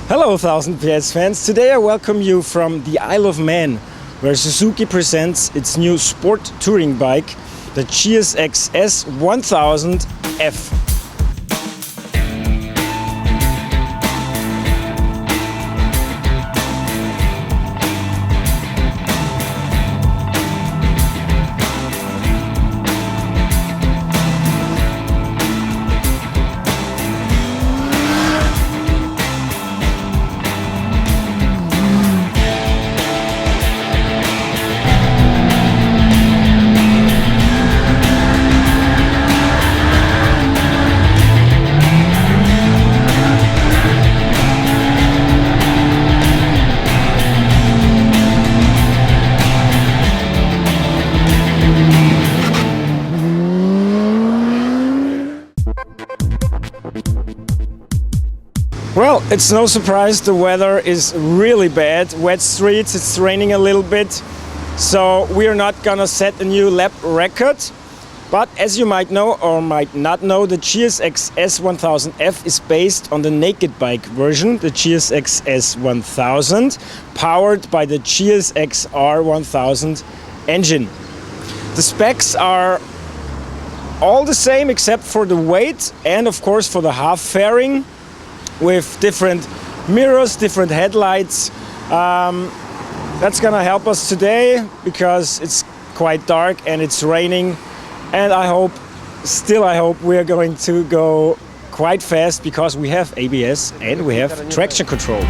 Hello 1000 PS fans, today I welcome you from the Isle of Man, where Suzuki presents its new sport touring bike, the GSX-S1000F. Well, it's no surprise the weather is really bad, wet streets, it's raining a little bit, so we are not gonna set a new lap record. But as you might know or might not know, the GSX-S1000F is based on the naked bike version, the GSX-S1000, powered by the GSX-R1000 engine. The specs are all the same except for the weight and of course for the half fairing, with different mirrors, different headlights. That's gonna help us today because it's quite dark and it's raining, and I hope we are going to go quite fast because we have ABS and we have traction control.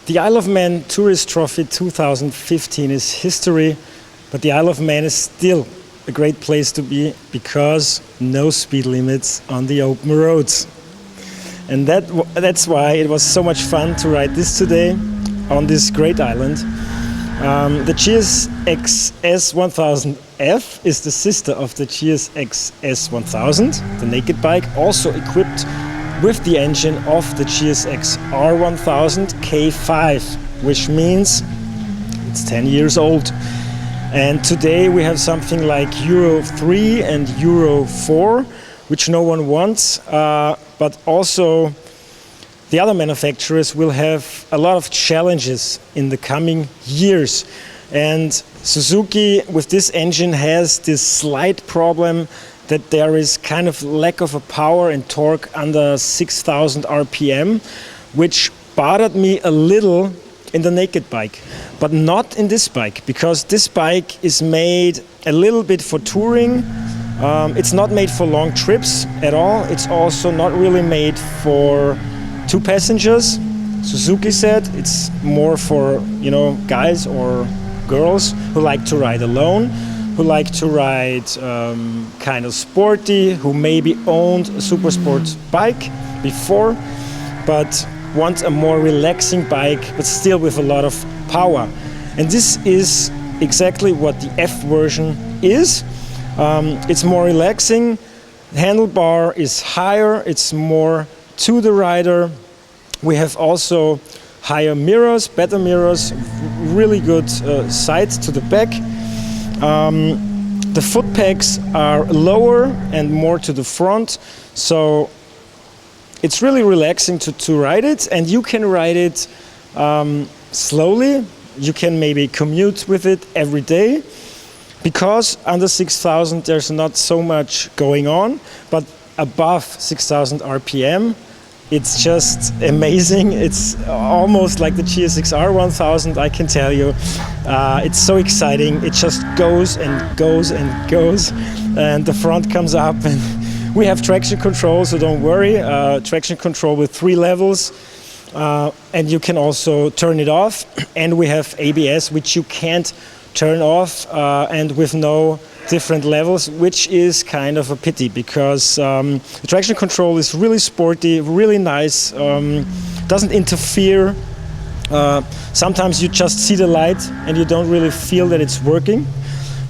The Isle of Man Tourist Trophy 2015 is history, but the Isle of Man is still a great place to be because no speed limits on the open roads. And that's why it was so much fun to ride this today on this great island. The GSX-S1000F is the sister of the GSX-S1000, the naked bike, also equipped with the engine of the GSX-R1000 K5, which means it's 10 years old. And today we have something like Euro 3 and Euro 4, which no one wants, but also the other manufacturers will have a lot of challenges in the coming years. And Suzuki with this engine has this slight problem that there is kind of lack of a power and torque under 6,000 RPM, which bothered me a little in the naked bike, but not in this bike, because this bike is made a little bit for touring. It's not made for long trips at all. It's also not really made for two passengers. Suzuki said it's more for, you know, guys or girls who like to ride alone, who like to ride kind of sporty, who maybe owned a super sport bike before, but want a more relaxing bike, but still with a lot of power. And this is exactly what the F version is. It's more relaxing, the handlebar is higher, it's more to the rider. We have also higher mirrors, better mirrors, really good sides to the back. The foot pegs are lower and more to the front, so it's really relaxing to ride it, and you can ride it slowly. You can maybe commute with it every day, because under 6,000 there's not so much going on, but above 6,000 RPM it's just amazing. It's almost like the GSX-R1000, I can tell you. It's so exciting. It just goes and goes and goes, and the front comes up, and we have traction control, so don't worry. Traction control with 3 levels, and you can also turn it off. And we have ABS, which you can't turn off, and with no different levels, which is kind of a pity, because the traction control is really sporty, really nice, doesn't interfere. Sometimes you just see the light and you don't really feel that it's working.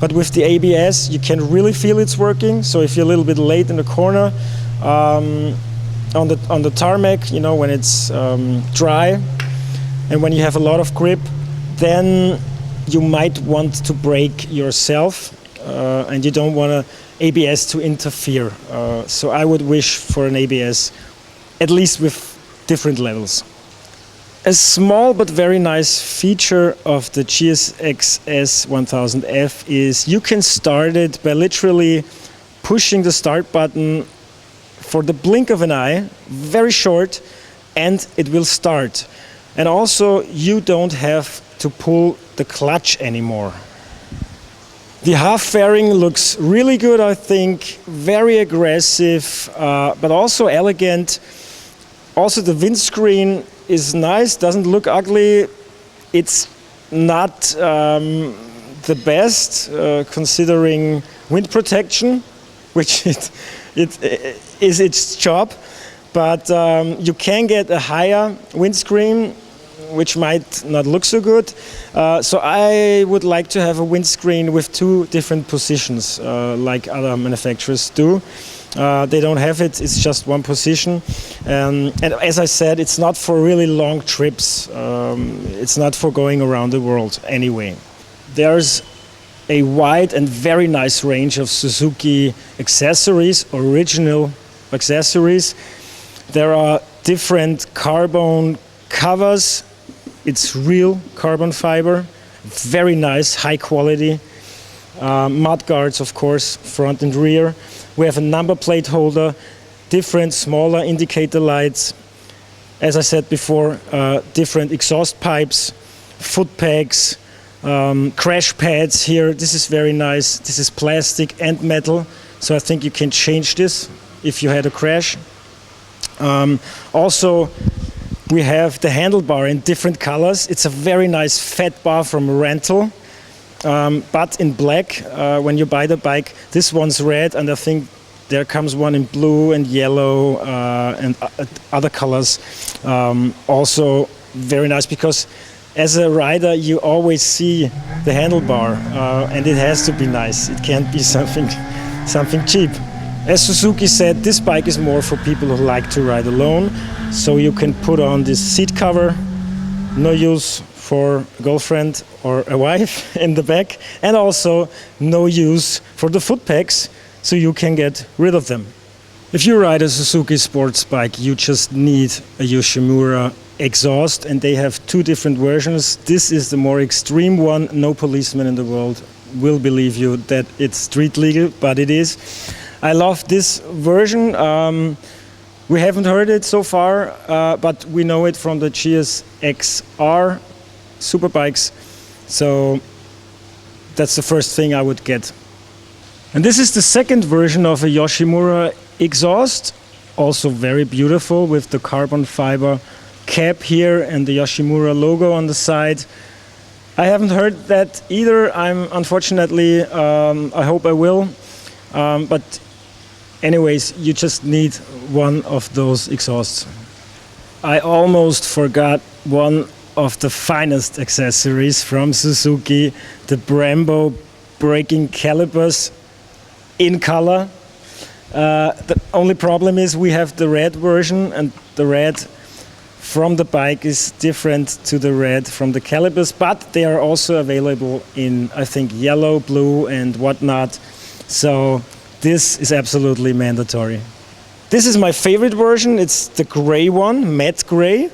But with the ABS, you can really feel it's working. So if you're a little bit late in the corner, on the tarmac, you know, when it's dry and when you have a lot of grip, then you might want to brake yourself, and you don't want ABS to interfere. So I would wish for an ABS, at least with different levels. A small but very nice feature of the GSX-S1000F is you can start it by literally pushing the start button for the blink of an eye, very short, and it will start. And also you don't have to pull the clutch anymore. The half fairing looks really good, I think, very aggressive, but also elegant. Also the windscreen is nice, doesn't look ugly. It's not the best considering wind protection, which it is its job, but you can get a higher windscreen, which might not look so good. So I would like to have a windscreen with two different positions, like other manufacturers do. They don't have it, it's just one position. And as I said, it's not for really long trips. It's not for going around the world anyway. There's a wide and very nice range of Suzuki accessories, original accessories. There are different carbon covers. It's real carbon fiber, very nice, high quality. Mud guards, of course, front and rear. We have a number plate holder, different smaller indicator lights. As I said before, different exhaust pipes, foot pegs, crash pads here. This is very nice. This is plastic and metal, so I think you can change this if you had a crash. Also, we have the handlebar in different colors. It's a very nice fat bar from rental, but in black. When you buy the bike, this one's red, and I think there comes one in blue and yellow and other colors. Also very nice, because as a rider you always see the handlebar, and it has to be nice. It can't be something cheap. As Suzuki said, this bike is more for people who like to ride alone. So you can put on this seat cover, no use for a girlfriend or a wife in the back, and also no use for the foot pegs, so you can get rid of them. If you ride a Suzuki sports bike, you just need a Yoshimura Exhaust, and they have two different versions. This is the more extreme one. No policeman in the world will believe you that it's street legal, but it is. I love this version. We haven't heard it so far, but we know it from the GSX-R superbikes. So that's the first thing I would get. And this is the second version of a Yoshimura Exhaust. Also very beautiful, with the carbon fiber cap here and the Yoshimura logo on the side. I haven't heard that either. Unfortunately, I hope I will. But anyways, you just need one of those exhausts. I almost forgot one of the finest accessories from Suzuki, the Brembo braking calipers in color. The only problem is we have the red version, and the red from the bike is different to the red from the calipers, but they are also available in, I think, yellow, blue and whatnot. So this is absolutely mandatory. This is my favorite version. It's the gray one, matte gray.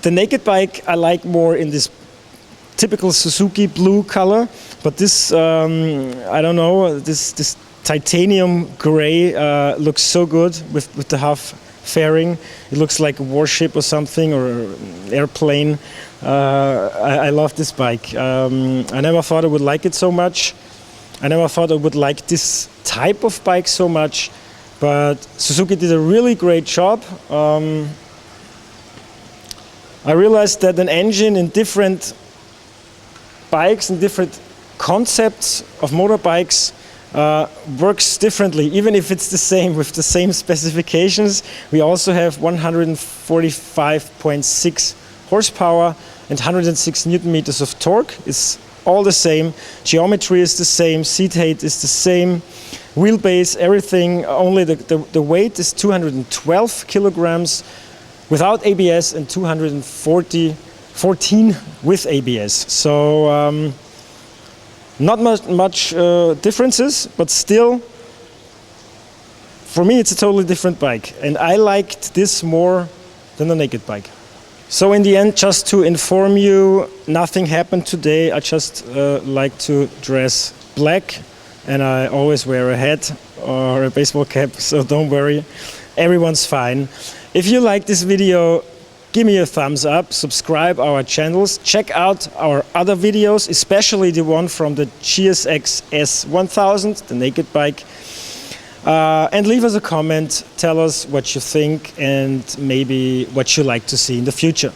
The naked bike I like more in this typical Suzuki blue color, but this, I don't know, this titanium gray looks so good with the half fairing. It looks like a warship or something, or an airplane. I love this bike. I never thought I would like it so much. I never thought I would like this type of bike so much, but Suzuki did a really great job. I realized that an engine in different bikes and different concepts of motorbikes works differently, even if it's the same with the same specifications. We also have 145.6 horsepower and 106 Newton meters of torque. It's all the same. Geometry is the same, seat height is the same, wheelbase, everything. Only the weight is 212 kilograms without ABS and 214 with ABS. So not much differences, but still, for me it's a totally different bike, and I liked this more than the naked bike. So in the end, just to inform you, nothing happened today. I just like to dress black, and I always wear a hat or a baseball cap, so don't worry, everyone's fine. If you like this video, give me a thumbs up, subscribe our channels, check out our other videos, especially the one from the GSX-S1000, the naked bike. And leave us a comment, tell us what you think and maybe what you like to see in the future.